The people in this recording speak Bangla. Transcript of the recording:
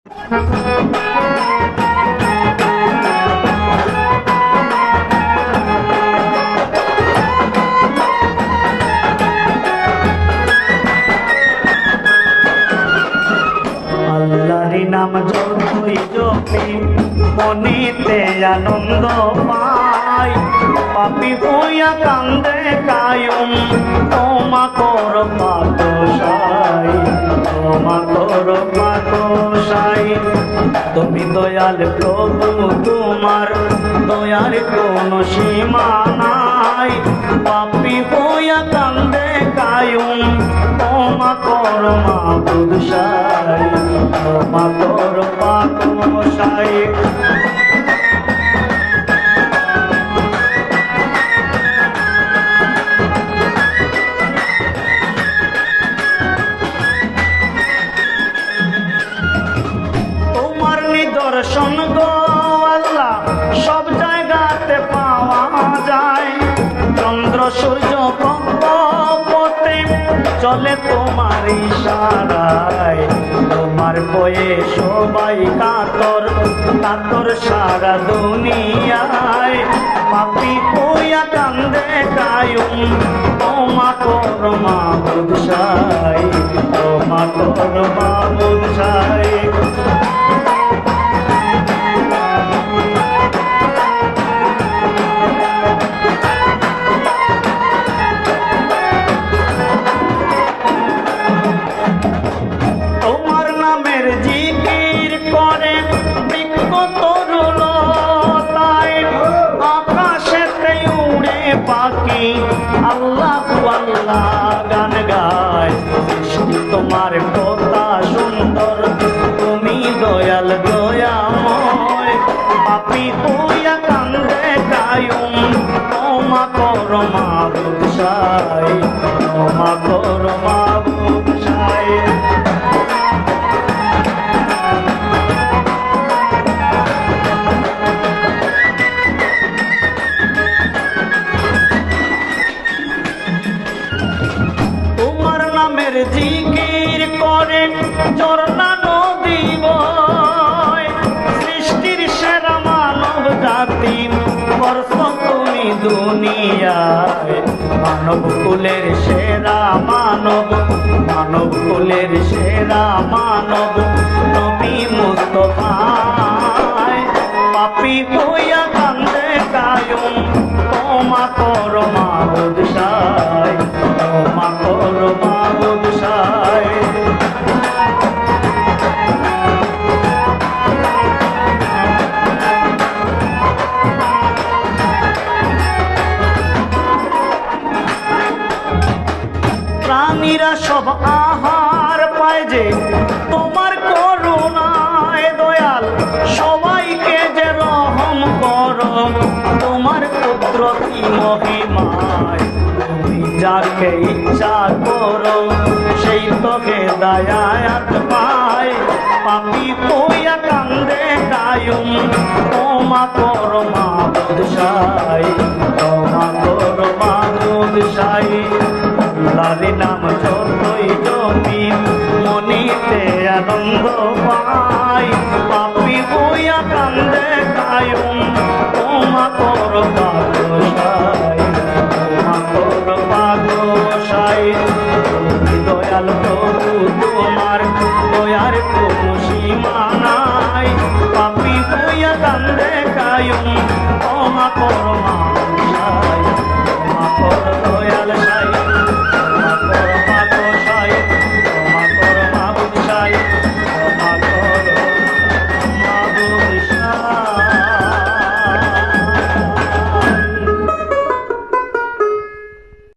আল্লাহর নাম যতই জপি মনেতে আনন্দ পাই, পাপী হইয়া কান্দে কায়ুম ক্ষমা কর পাতশাই, ক্ষমা কর পাতশাই। তুমি দয়াল প্রভু, তোমার দয়ার কোনো সীমা নাই, পাপী হইয়া কান্দে কায়ুম ক্ষমা কর মাবুদ শাই, ক্ষমা কর পাতশাই। দর্শন গো আল্লাহ সব জায়গাতে পাওয়া যায়, চন্দ্র সূর্য কক্ষপথে চলে তোমার ইশারায়, তোমার বয়ে সবাই কাতর কাতর সারা দুনিয়ায়, পাপী হইয়া কান্দে কায়ুম ক্ষমা কর মাবুদ শাই, ক্ষমা কর মাবুদ শাই। আল্লাহ আল্লাহ গান গায়, সৃষ্টি তোমার কথা সুন্দর, তুমি দয়াল দয়াময়, পাপী হইয়া কান্দে কায়ুম ক্ষমা কর মাবুদ শাই, ক্ষমা কর মাবুদ শাই। জিকির করে ঝর্ণা নদী বয়, সৃষ্টির সেরা মানব জাতি বর্ষ তুমি দুনিয়ায়, মানব কুলের সেরা মানব, মানব কুলের সেরা মানব নবী মুস্তাফা, পাপী হইয়া কান্দে কায়ুম ক্ষমা কর মাবুদ শাই, ক্ষমা কর মাবুদ শাই। প্রাণীরা সব আহার পায় যে তোমার করুণায় দয়াল, সবাইকে যে রহম কর তোমার কুদরতি মহিমায়, তুমি যাকে ইচ্ছা করো সেই তোকে দায়াত পায়, পাপী হইয়া কান্দে কায়ুম ক্ষমা কর মাবুদ শাই, ক্ষমা কর মাবুদ শাই। আল্লাহর নাম যতই জপি মনেতে আনন্দ পাই, পাপী হইয়া কান্দে কায়ুম ক্ষমা কর পাতশাই, ক্ষমা কর পাতশাই। তুমি দয়াল প্রভু, তোমার দয়ার কোনো সীমা নাই, পাপী হইয়া কান্দে কায়ুম